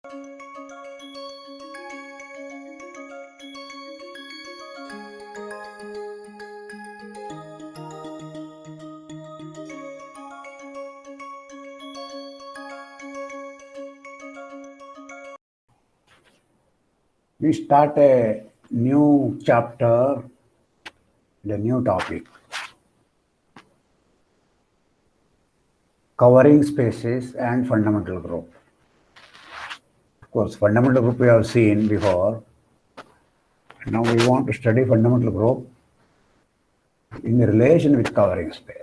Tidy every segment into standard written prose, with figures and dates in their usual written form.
We start a new chapter, the new topic, covering spaces and fundamental group. Of course, fundamental group we have seen before. Now we want to study fundamental group in relation with covering space.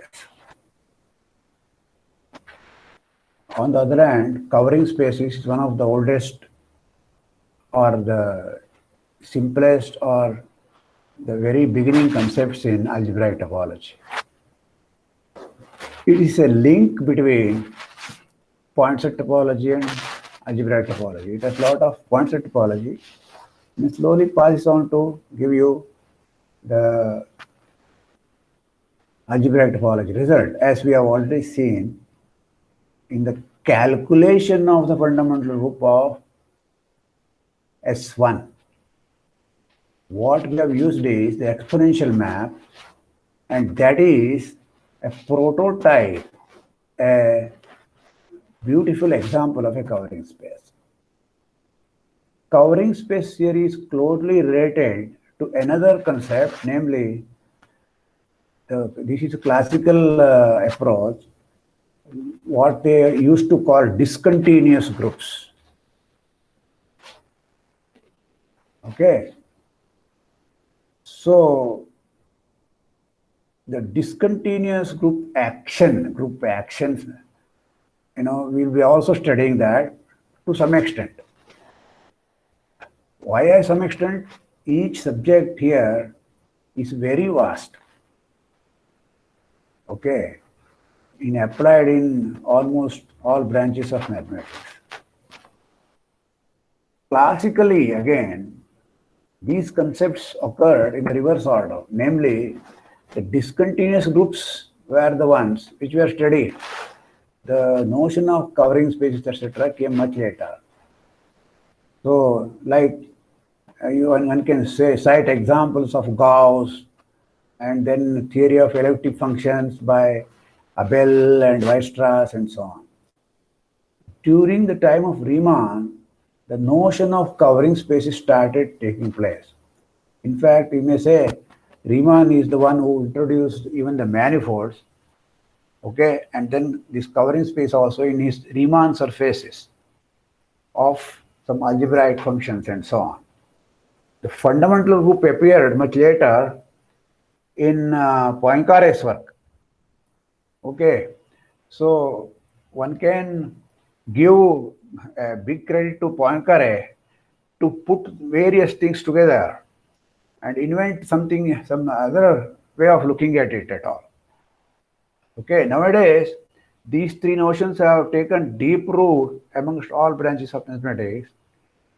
On the other hand, covering spaces is one of the oldest or the simplest or the very beginning concepts in algebraic topology. It is a link between point set topology and algebraic topology. It has a lot of point set topology and slowly passes on to give you the algebraic topology result, as we have already seen in the calculation of the fundamental group of S1. What we have used is the exponential map, and that is a prototype, a beautiful example of a covering space. Covering space theory is closely related to another concept, namely, this is a classical approach, what they used to call discontinuous groups. Okay. So, the discontinuous group actions, we'll be also studying that to some extent. Why some extent? Each subject here is very vast. Okay. Applied in almost all branches of mathematics. Classically, again, these concepts occurred in the reverse order, namely, the discontinuous groups were the ones which were studied. The notion of covering spaces, etc., came much later. So, like one can cite examples of Gauss, and then theory of elliptic functions by Abel and Weierstrass, and so on. During the time of Riemann, the notion of covering spaces started taking place. In fact, you may say Riemann is the one who introduced even the manifolds, okay, and then this covering space also in his Riemann surfaces of some algebraic functions and so on. The fundamental group appeared much later in Poincaré's work. Okay, so one can give a big credit to Poincaré to put various things together and invent something, some other way of looking at it at all. Okay, nowadays, these three notions have taken deep root amongst all branches of mathematics.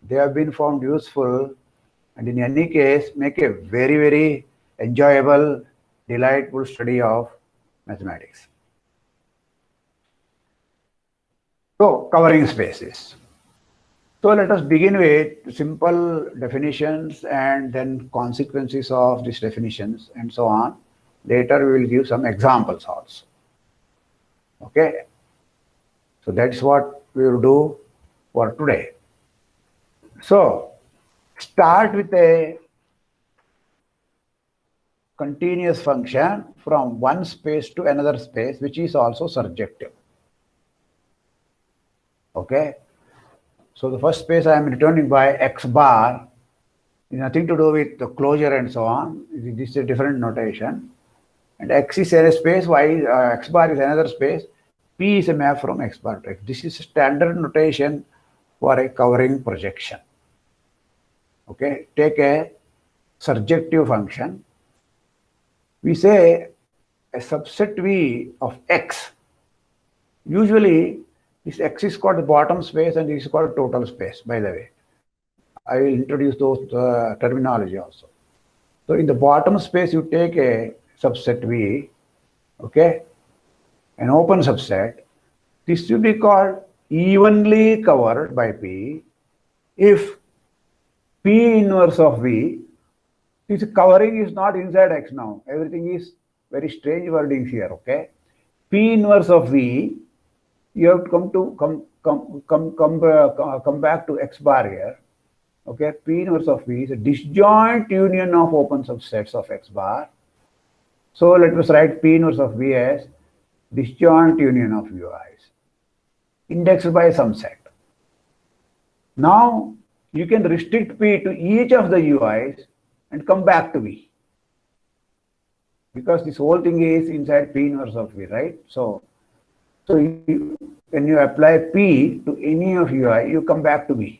They have been found useful, and in any case, make a very, very enjoyable, delightful study of mathematics. So, covering spaces. So, let us begin with simple definitions and then consequences of these definitions and so on. Later, we will give some examples also. Okay. So, that's what we will do for today. So, start with a continuous function from one space to another space, which is also surjective. Okay. So the first space I am returning by x bar is nothing to do with the closure and so on. This is a different notation. And x is a space, x bar is another space, p is a map from x bar to x. This is a standard notation for a covering projection. Okay. Take a surjective function. We say a subset V of x. Usually, this x is called the bottom space and this is called total space, by the way. I will introduce those terminology also. So, in the bottom space, you take a subset V, okay, an open subset. This should be called evenly covered by P, if P inverse of V, this covering is not inside X now. Everything is very strange wordings here, okay? P inverse of V, you have to come back to X bar here. Okay, P inverse of V is a disjoint union of open subsets of X bar. So let us write P inverse of V as disjoint union of UIs indexed by some set. Now you can restrict P to each of the UIs and come back to V, because this whole thing is inside P inverse of V, right? So when you apply P to any of UI, you come back to V.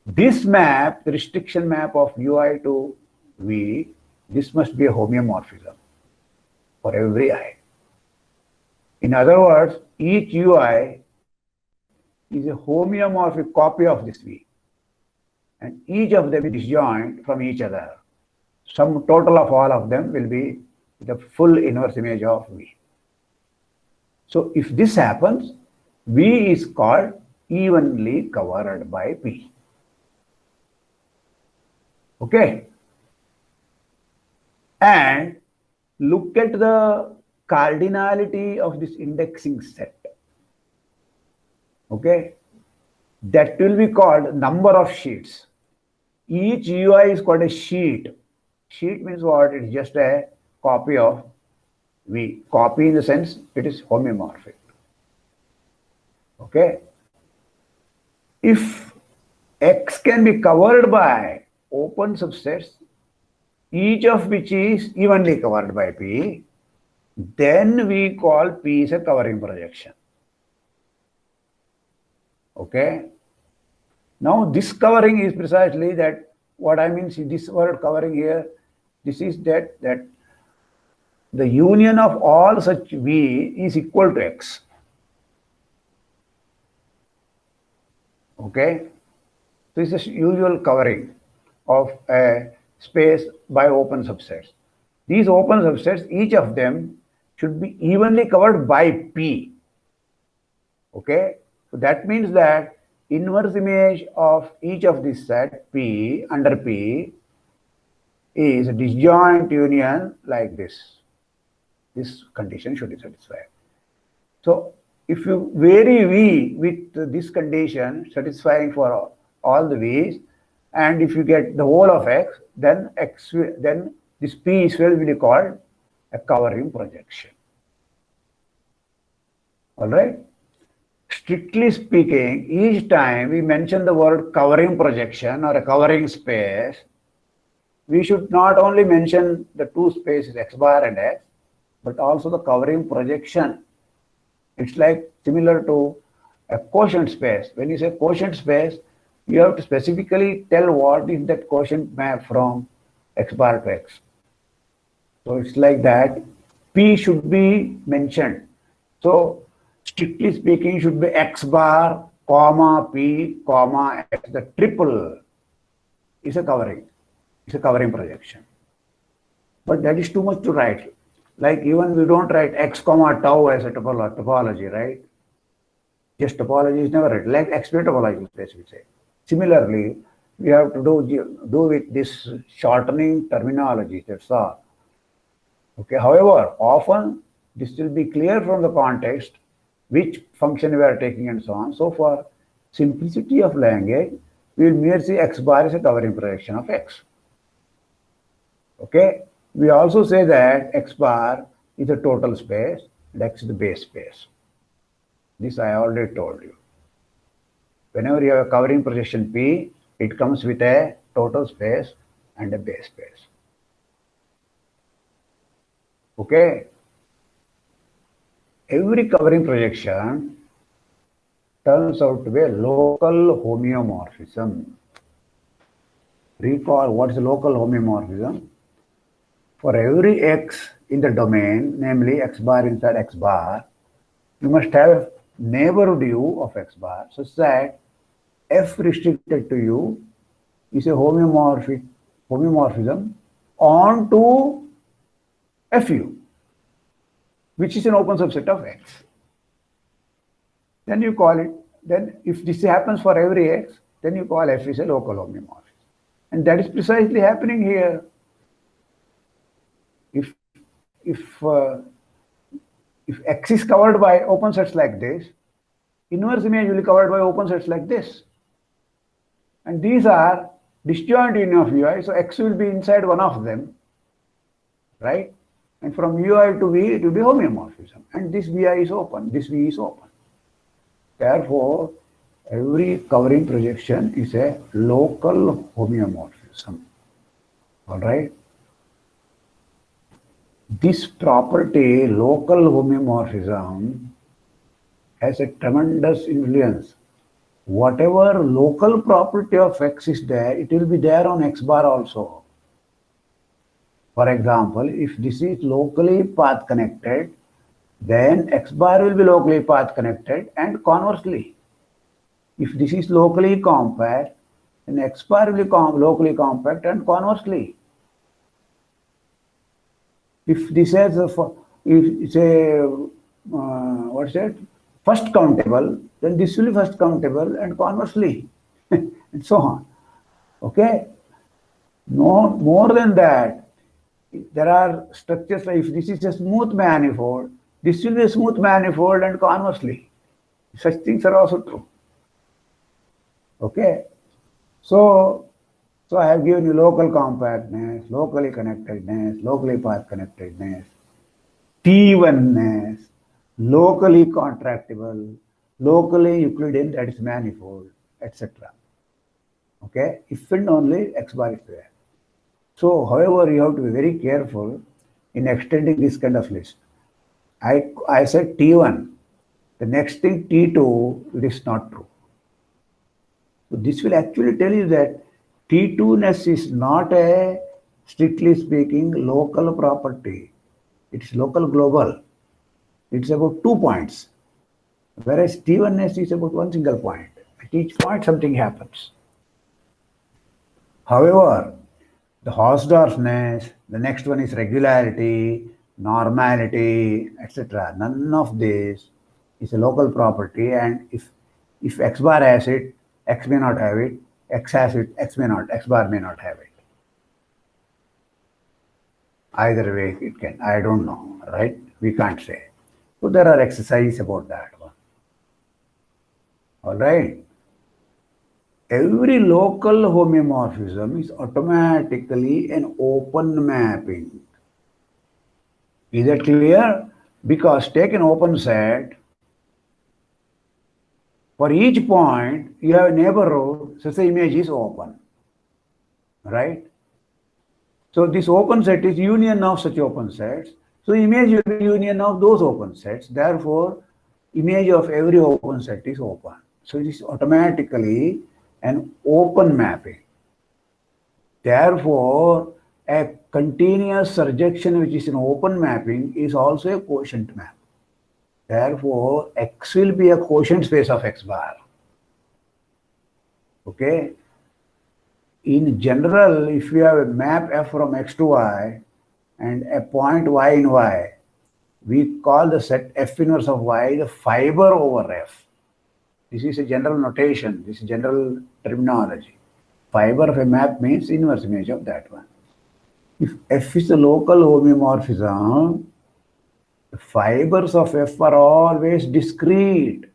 This map, the restriction map of UI to V, this must be a homeomorphism for every I. In other words, each UI is a homeomorphic copy of this V, and each of them is disjoint from each other. Sum total of all of them will be the full inverse image of V. So if this happens, V is called evenly covered by P. Okay? And look at the cardinality of this indexing set. Okay? That will be called number of sheets. Each UI is called a sheet. Sheet means what? It is just a copy of V. Copy in the sense it is homeomorphic. Okay? If X can be covered by open subsets, each of which is evenly covered by P, then we call P as a covering projection. Okay? Now this covering is precisely that, what I mean, see this word covering here, this is that the union of all such V is equal to X. Okay? This is usual covering of a space by open subsets. These open subsets, each of them should be evenly covered by P. Okay? So that means that inverse image of each of these set P under P is a disjoint union like this. This condition should be satisfied. So if you vary V with this condition satisfying for all the V's, and if you get the whole of X, then this P is will be called a covering projection. All right? Strictly speaking, each time we mention the word covering projection or a covering space, we should not only mention the two spaces X bar and X, but also the covering projection. It's like similar to a quotient space. When you say quotient space, you have to specifically tell what is that quotient map from X bar to X. So it's like that. P should be mentioned. So strictly speaking, should be X bar, comma, P, comma, X. The triple is a covering. It's a covering projection. But that is too much to write. Like even we don't write X comma tau as a topology, right? Just topology is never written. Like explicit topology space, we say. Similarly, we have to do with this shortening terminology, that's all. Okay. However, often this will be clear from the context which function we are taking and so on. So for simplicity of language, we will merely say X bar is a covering projection of X. Okay. We also say that X bar is a total space and X is the base space. This I already told you. Whenever you have a covering projection P, it comes with a total space and a base space. Okay. Every covering projection turns out to be a local homeomorphism. Recall what is a local homeomorphism? For every X in the domain, namely X bar inside X bar, you must have a neighborhood U of X bar such that F restricted to U is a homeomorphism onto FU, which is an open subset of X. Then you call it, then if this happens for every X, then you call F is a local homeomorphism. And that is precisely happening here. If, if, uh, if X is covered by open sets like this, inverse image will be covered by open sets like this. And these are disjoint union of UI, so X will be inside one of them, right? And from UI to V, it will be homeomorphism. And this VI is open, this V is open. Therefore, every covering projection is a local homeomorphism. All right? This property, local homeomorphism, has a tremendous influence. Whatever local property of X is there, it will be there on X bar also. For example, if this is locally path connected, then X bar will be locally path connected, and conversely. If this is locally compact, then X bar will be locally compact, and conversely. If this is what's that? First countable, then this will be first countable, and conversely, and so on. Okay? No more than that. There are structures like if this is a smooth manifold, this will be a smooth manifold, and conversely. Such things are also true. Okay? So I have given you local compactness, locally connectedness, locally path connectedness, T1ness, locally contractible, locally Euclidean, that is manifold, etc. Okay? If and only X bar is there. So, however, you have to be very careful in extending this kind of list. I said T1. The next thing T2, it is not true. So this will actually tell you that T2ness is not a, strictly speaking, local property. It's local global. It's about 2 points. Whereas T1ness is about one single point. At each point something happens. However, the Hausdorffness, the next one is regularity, normality, etc. None of this is a local property, and if X bar has it, X may not have it, X has it, X bar may not have it. Either way it can, I don't know, right? We can't say. So there are exercises about that one. All right. Every local homeomorphism is automatically an open mapping. Is that clear? Because take an open set. For each point, you have a neighborhood, such the image is open. Right? So this open set is union of such open sets. So image will be union of those open sets. Therefore, image of every open set is open. So it is automatically an open mapping. Therefore, a continuous surjection which is an open mapping is also a quotient map. Therefore, X will be a quotient space of X bar. Okay? In general, if you have a map F from X to Y and a point Y in Y, we call the set F inverse of Y the fiber over F. This is a general notation, this is general terminology. Fiber of a map means inverse image of that one. If F is a local homeomorphism, the fibers of F are always discrete.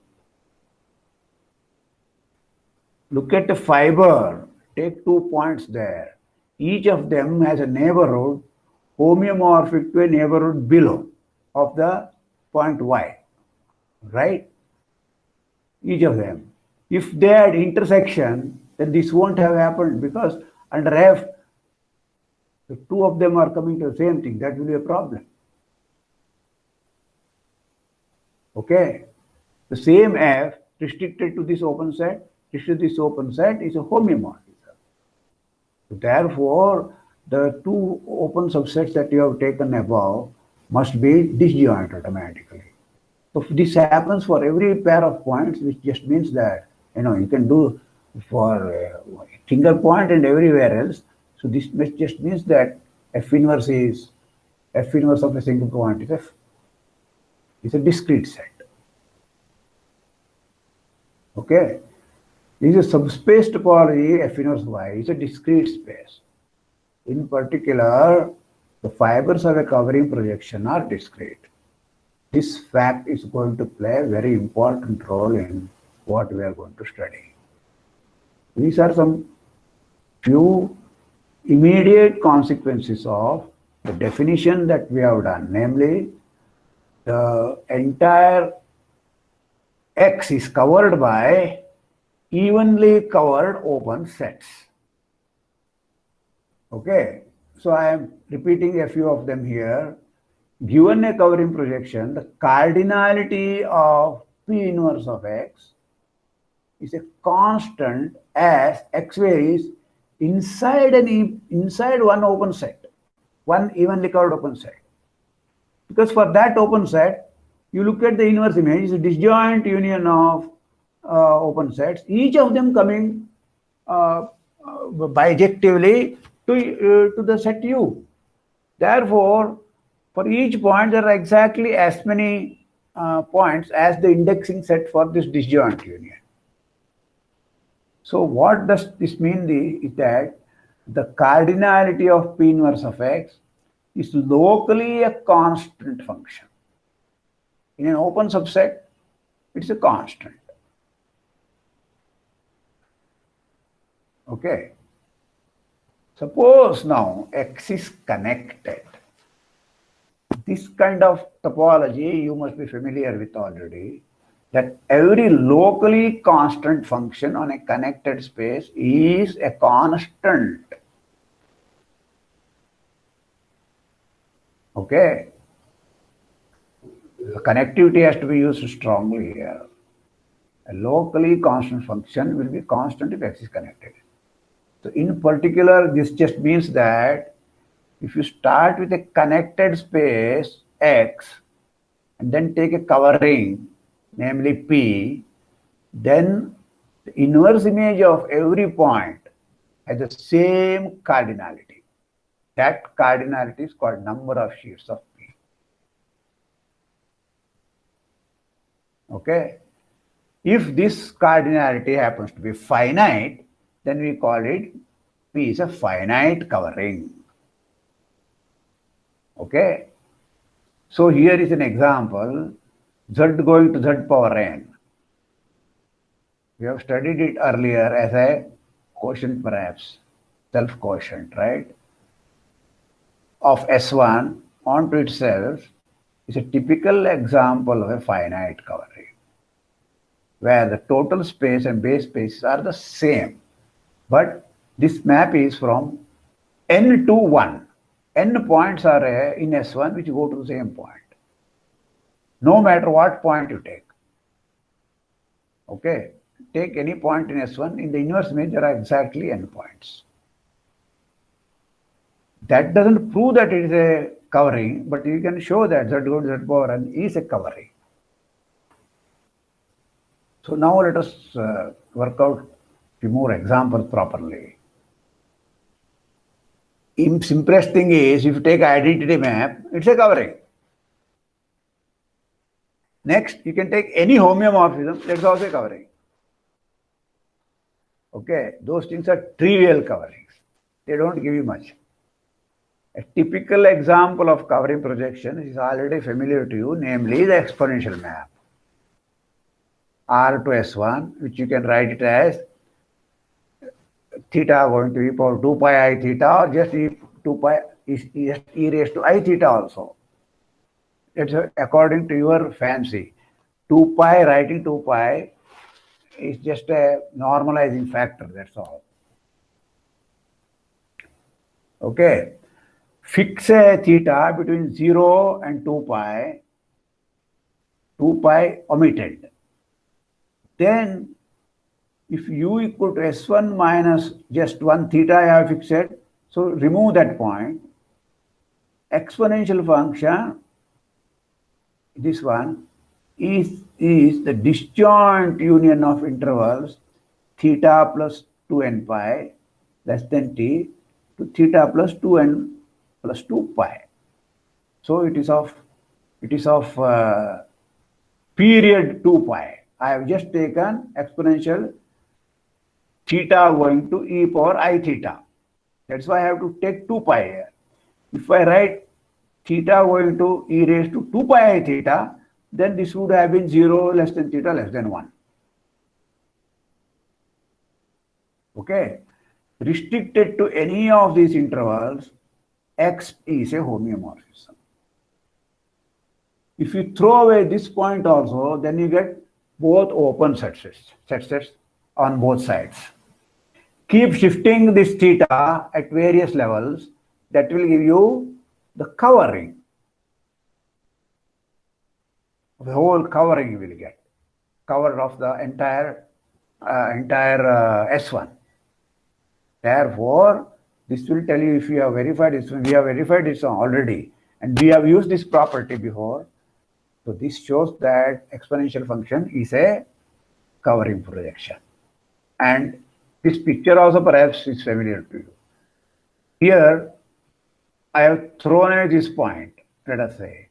Look at the fiber, take 2 points there. Each of them has a neighborhood homeomorphic to a neighborhood below of the point Y, right? Each of them. If they had intersection, then this won't have happened because under F, the two of them are coming to the same thing. That will be a problem. Okay? The same F restricted to this open set, restricted to this open set is a homeomorphism. So therefore, the two open subsets that you have taken above must be disjoint automatically. So this happens for every pair of points, which just means that, you can do for a single point and everywhere else. So this just means that F inverse of a single point is F. It's a discrete set. Okay. This is a subspace topology. F inverse Y is a discrete space. In particular, the fibers of a covering projection are discrete. This fact is going to play a very important role in what we are going to study. These are some few immediate consequences of the definition that we have done, namely the entire X is covered by evenly covered open sets. Okay, so I am repeating a few of them here. Given a covering projection, the cardinality of P inverse of X is a constant as X varies inside one open set, one evenly covered open set. Because for that open set, you look at the inverse image, it's a disjoint union of open sets, each of them coming bijectively to the set U. Therefore, for each point, there are exactly as many points as the indexing set for this disjoint union. So what does this mean is that the cardinality of P inverse of X is locally a constant function. In an open subset, it's a constant. Okay. Suppose now X is connected. This kind of topology you must be familiar with already, that every locally constant function on a connected space is a constant. Okay. The connectivity has to be used strongly here. A locally constant function will be constant if X is connected. So in particular, this just means that if you start with a connected space X and then take a covering, namely P, then the inverse image of every point has the same cardinality. That cardinality is called number of sheets of P. Okay. If this cardinality happens to be finite, then we call it P is a finite covering. Okay. So here is an example, Z going to Z power n. We have studied it earlier as a quotient, perhaps, self-quotient, right? Of S1 onto itself is a typical example of a finite covering, where the total space and base spaces are the same. But this map is from n to 1. N points are in S1 which go to the same point, no matter what point you take. Okay, take any point in S1, in the inverse image there are exactly n points. That doesn't prove that it is a covering, but you can show that Z go to Z power n is a covering. So now let us work out a few more examples properly. The simplest thing is, if you take identity map, it's a covering. Next, you can take any homeomorphism, that's also a covering. Okay, those things are trivial coverings. They don't give you much. A typical example of covering projection is already familiar to you, namely the exponential map. R to S1, which you can write it as theta going to e power 2 pi I theta, or just e2 pi is e raised to I theta also. It's according to your fancy. 2 pi, writing 2 pi is just a normalizing factor, that's all. Okay. Fix a theta between 0 and 2 pi omitted. Then if u equal to S1 minus just 1 theta I have fixed, so remove that point. Exponential function, this one, is the disjoint union of intervals theta plus 2n pi less than t to theta plus 2n plus 2 pi. So it is of period 2 pi. I have just taken exponential theta going to e power I theta. That's why I have to take 2 pi here. If I write theta going to e raised to 2 pi I theta, then this would have been 0 less than theta less than 1. Okay. Restricted to any of these intervals, X is a homeomorphism. If you throw away this point also, then you get both open set sets on both sides. Keep shifting this theta at various levels. That will give you the covering. The whole covering you will get. Cover of the entire S1. Therefore, this will tell you if you have verified this one. We have verified this one already. And we have used this property before. So this shows that exponential function is a covering projection. And this picture also perhaps is familiar to you. Here, I have thrown away this point, let us say.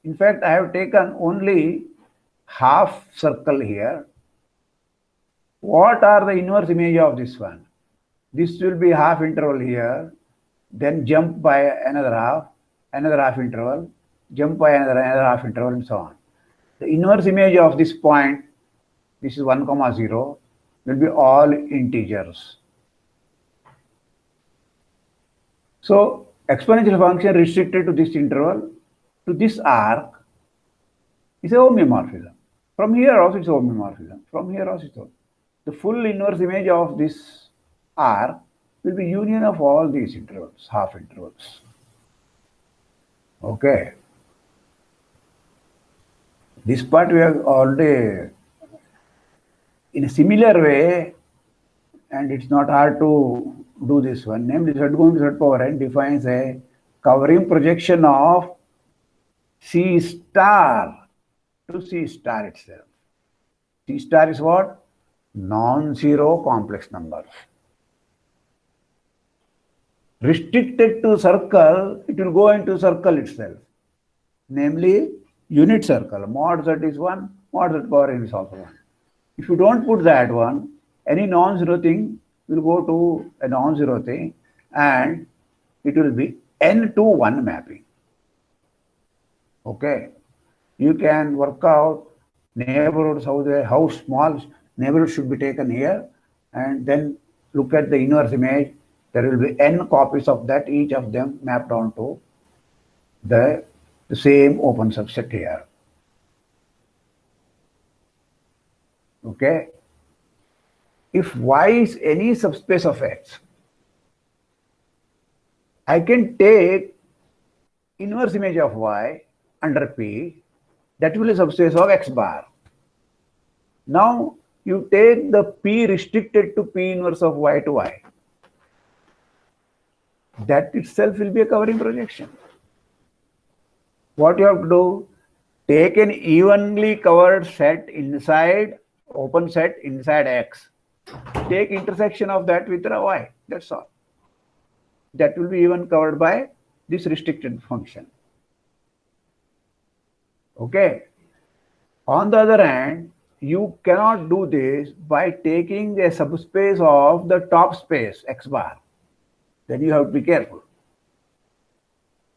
In fact, I have taken only half circle here. What are the inverse image of this one? This will be half interval here, then jump by another half interval, jump by another half interval, and so on. The inverse image of this point, this is 1, 0, will be all integers. So exponential function restricted to this interval, to this arc, is a homeomorphism. From here also it's a homeomorphism. From here also it's the full inverse image of this arc will be union of all these intervals, half intervals. Okay. This part we have already, in a similar way, and it's not hard to do this one. Namely, Z going to Z power n defines a covering projection of C star to C star itself. C star is what? Non-zero complex numbers. Restricted to circle, it will go into circle itself. Namely, unit circle. Mod Z is 1, mod Z power n is also 1. If you don't put that one, any non-zero thing will go to a non-zero thing, and it will be n to 1 mapping. Okay. You can work out neighborhoods, how small neighborhood should be taken here, and then look at the inverse image. There will be n copies of that, each of them mapped onto the same open subset here. Okay. If Y is any subspace of X, I can take inverse image of Y under P, that will be a subspace of X bar. Now you take the P restricted to P inverse of Y to Y. That itself will be a covering projection. What you have to do, take an evenly covered set inside, open set inside X. Take intersection of that with the Y. That's all. That will be even covered by this restricted function. Okay. On the other hand, you cannot do this by taking a subspace of the top space X bar. Then you have to be careful.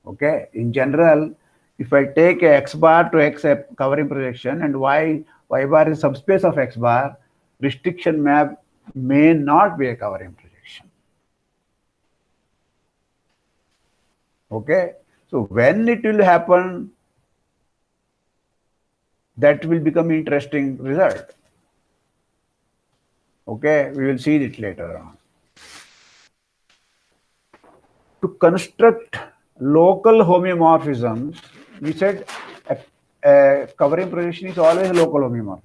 Okay. In general, if I take a X bar to X a covering projection and Y bar is subspace of X bar, restriction map may not be a covering projection. Okay. So when it will happen, that will become interesting result. Okay. We will see it later on. To construct local homeomorphisms, we said a covering projection is always a local homeomorphism.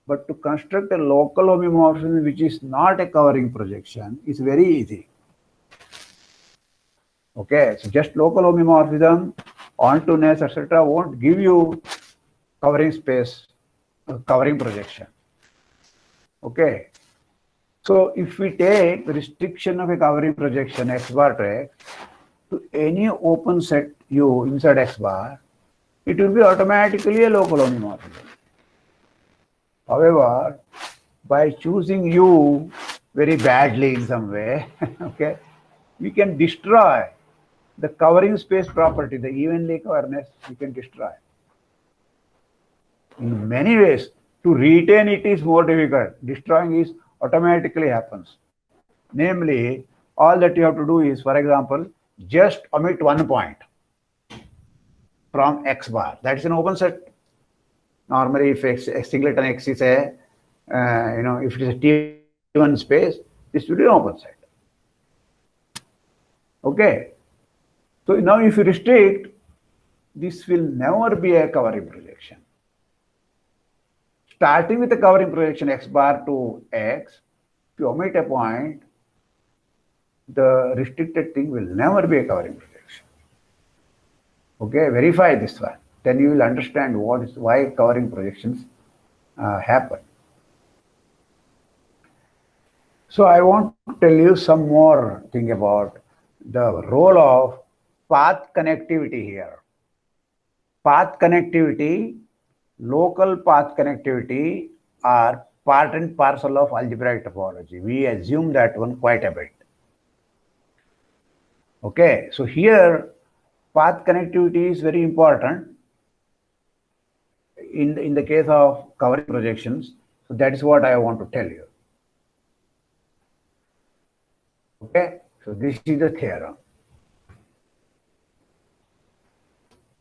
But to construct a local homeomorphism which is not a covering projection is very easy. Okay, so just local homomorphism, onto-ness, etc. won't give you covering space, covering projection. Okay. So if we take the restriction of a covering projection X bar to X to any open set U inside X bar, it will be automatically a local homomorphism. However, by choosing U very badly in some way, okay, we can destroy the covering space property, the evenly coverness, we can destroy. In many ways, to retain it is more difficult. Destroying is automatically happens. Namely, all that you have to do is, for example, just omit one point from X bar. That is an open set. Normally, if a singleton X is a, if it is a T1 space, this will be an open set. Okay. So now if you restrict, this will never be a covering projection. Starting with a covering projection X bar to X, if you omit a point, the restricted thing will never be a covering projection. Okay, verify this one. Then you will understand why covering projections happen. So I want to tell you some more thing about the role of path connectivity here. Path connectivity, local path connectivity are part and parcel of algebraic topology. We assume that one quite a bit. Okay, so here path connectivity is very important in the case of covering projections. So that is what I want to tell you. Okay, so this is the theorem.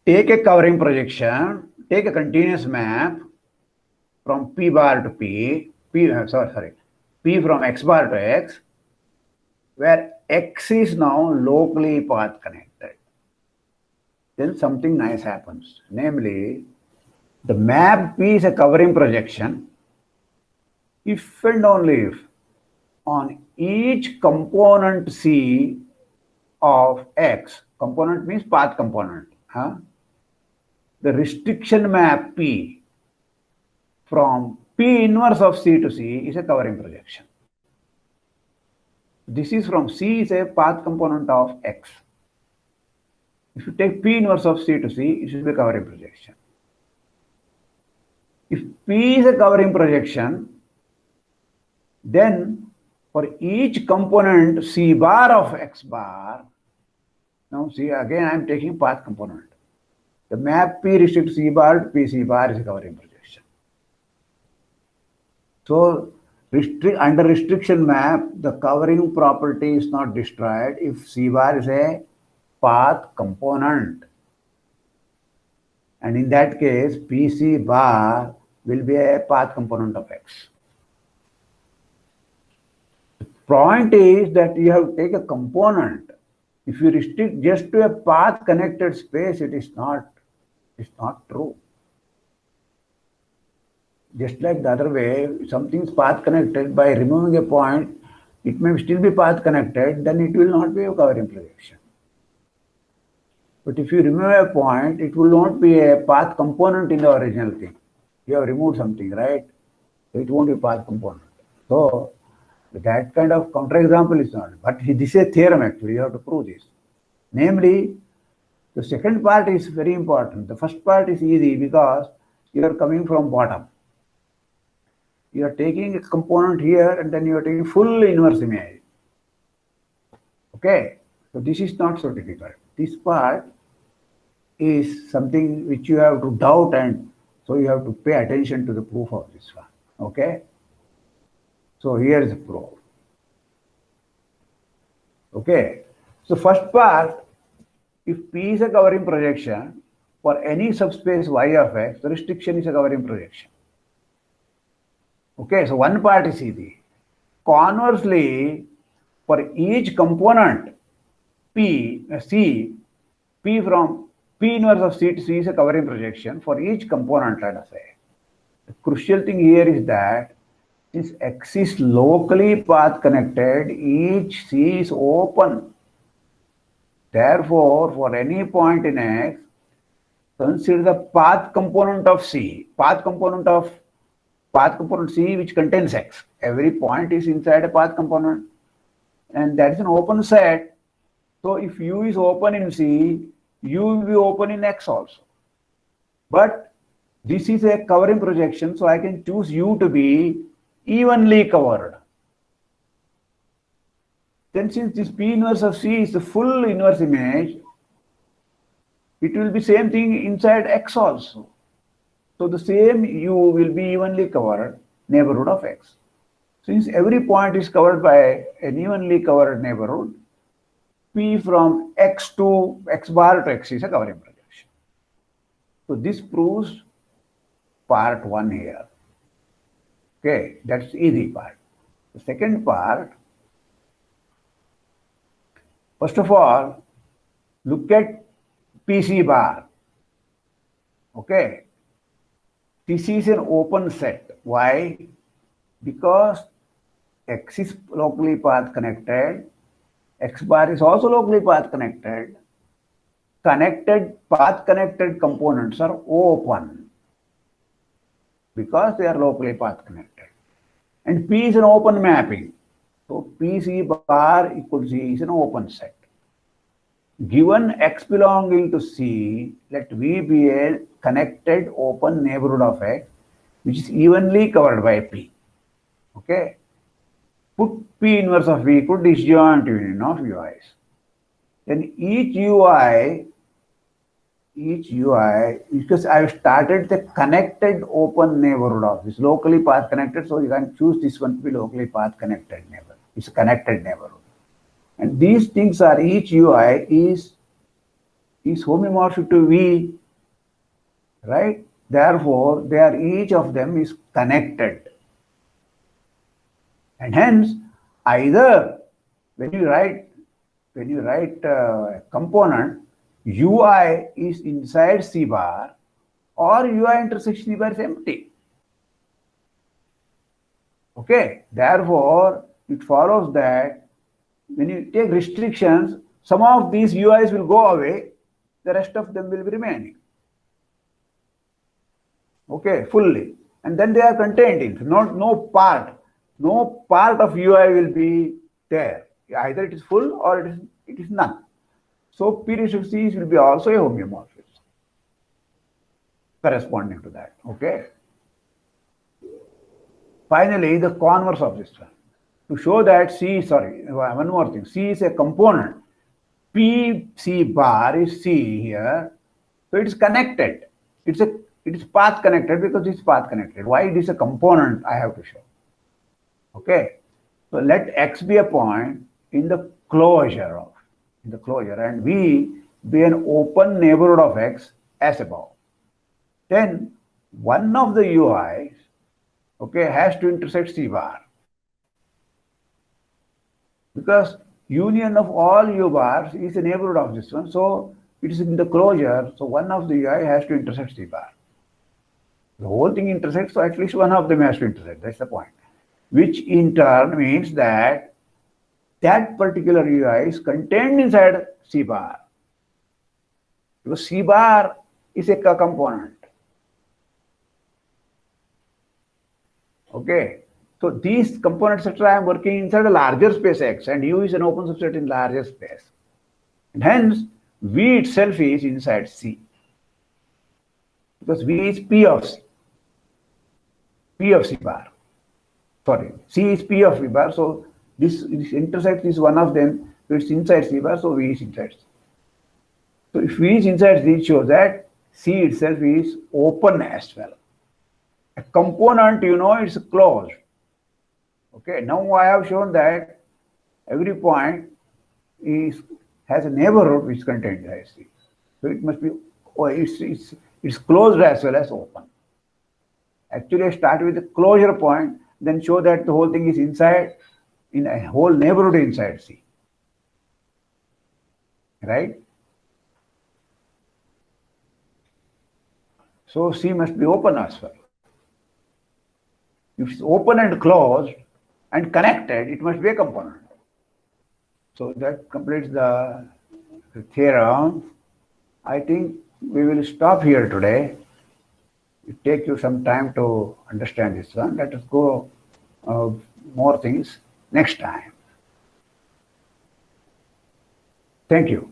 Take a covering projection, take a continuous map from P bar to P from X bar to X, where X is now locally path connected. Then something nice happens. Namely, the map P is a covering projection if and only if on each component C of X, component means path component, the restriction map P from P inverse of C to C is a covering projection. This is from C is a path component of X. If you take P inverse of C to C, it should be a covering projection. If P is a covering projection, then for each component C bar of X bar, now see again I am taking path component. The map P restricts C bar to P C bar is a covering projection. So under restriction map, the covering property is not destroyed if C bar is a path component. And in that case, PC bar will be a path component of X. The point is that you have to take a component. If you restrict just to a path connected space, it's not true. Just like the other way, if something is path connected, by removing a point, it may still be path connected, then it will not be a covering projection. But if you remove a point, it will not be a path component in the original thing. You have removed something, right? It won't be path component. So that kind of counterexample is not. But this is a theorem actually, you have to prove this. Namely, the second part is very important. The first part is easy because you are coming from bottom. You are taking a component here and then you are taking full inverse image. Okay, so this is not so difficult. This part is something which you have to doubt, and so you have to pay attention to the proof of this one. Okay, so here is the proof. Okay, so first part, if P is a covering projection for any subspace Y of X, the restriction is a covering projection. Okay, so one part is easy. Conversely, for each component P from P inverse of C to C is a covering projection for each component, let us say. The crucial thing here is that since X is locally path connected, each C is open. Therefore, for any point in X, consider the path component of C, path component C which contains X. Every point is inside a path component, and that is an open set. So if U is open in C, U will be open in X also. But this is a covering projection, so I can choose U to be evenly covered. Then since this P inverse of C is the full inverse image, it will be same thing inside X also. So the same U will be evenly covered neighborhood of X. Since every point is covered by an evenly covered neighborhood, P from X to X bar to X is a covering projection. So this proves part 1 here. Okay, that's the easy part. The second part, first of all, look at PC bar. Okay, this is an open set. Why? Because X is locally path connected, X bar is also locally path connected. Path connected components are open because they are locally path connected. And P is an open mapping. So PC bar equal to C is an open set. Given X belonging to C, let V be a connected open neighborhood of X, which is evenly covered by P. Okay. Put P inverse of V equal to disjoint union of UIs. Then each UI, because I have started the connected open neighborhood of this, locally path connected, so you can choose this one to be locally path connected neighborhood. It's a connected neighborhood. And these things are, each UI is homomorphic to V, right? Therefore, each of them is connected. And hence, either when you write a component, UI is inside C bar or UI intersection C bar is empty. Okay, therefore, it follows that when you take restrictions, some of these UIs will go away, the rest of them will be remaining. Okay, fully. And then they are contained in, no part of UI will be there. Either it is full or it is none. So P restriction C will be also a homeomorphism corresponding to that. Okay. Finally, the converse of this one. To show that one more thing. C is a component. PC bar is C here. So it is connected. It is path connected because it is path connected. Why it is a component, I have to show. Okay. So let X be a point in the closure and V be an open neighborhood of X as above. Then one of the UIs, okay, has to intersect C bar. Because union of all U bars is a neighborhood of this one, so it is in the closure, so one of the UI has to intersect C bar. The whole thing intersects, so at least one of them has to intersect, that's the point. Which in turn means that particular UI is contained inside C bar. Because C bar is a component. Okay. So these components, etc., I am working inside a larger space X, and U is an open subset in larger space. And hence, V itself is inside C. Because V is P of C. P of C bar. Sorry, C is P of V bar, so this intersect is one of them, so it's inside C bar, so V is inside C. So if V is inside C, it shows that C itself is open as well. A component, it's closed. Okay, now I have shown that every point has a neighborhood which contains C. So it must be, it's closed as well as open. Actually, I start with the closure point, then show that the whole thing is inside, in a whole neighborhood inside C. Right? So C must be open as well. If it's open and closed and connected, it must be a component. So that completes the theorem. I think we will stop here today. It takes you some time to understand this one. Let us go more things next time. Thank you.